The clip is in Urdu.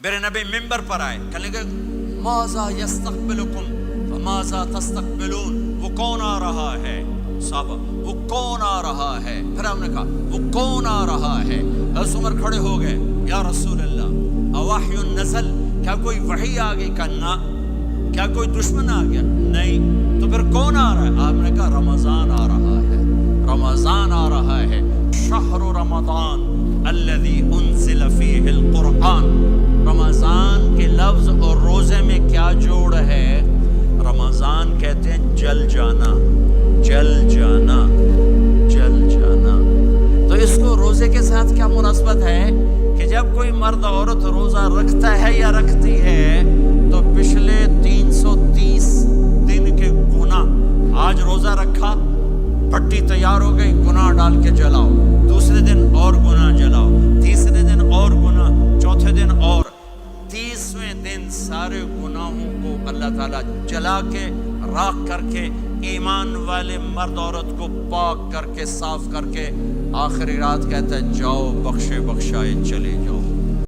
میرے نبی ممبر پر آئے، کہنے لگے ماذا یستقبلکم فماذا تستقبلون، وہ کون آ رہا ہے؟ صحابہ وہ کون آ رہا ہے؟ پھر ہم نے کہا وہ کون آ رہا ہے؟ حضرت عمر کھڑے ہو گئے، یا رسول اللہ اواحی نزل، کیا کوئی وحی آ گئی؟ کہا نہ۔ کیا کوئی دشمن آ گیا؟ نہیں۔ تو پھر کون آ رہا ہے؟ آپ نے کہا رمضان آ رہا ہے، رمضان آ رہا ہے۔ شہر رمضان الذی انزل فیہ القرآن، رمضان کے لفظ اور روزے میں کیا جوڑ ہے؟ رمضان کہتے ہیں جل جانا، جل جانا، جل جانا۔ تو اس کو روزے کے ساتھ کیا مناسبت ہے کہ جب کوئی مرد عورت روزہ رکھتا ہے یا رکھتی ہے تو پچھلے 330 دن کے گناہ، آج روزہ رکھا، پٹی تیار ہو گئی، گناہ ڈال کے جلاؤ، دوسرے دن اور گناہ جلاؤ، تیسرے دن اور گناہ، چوتھے دن اور، 30ویں دن سارے گناہوں کو اللہ تعالیٰ جلا کے راکھ کر کے ایمان والے مرد عورت کو پاک کر کے صاف کر کے آخری رات کہتا ہے جاؤ بخشے بخشائے چلے جاؤ۔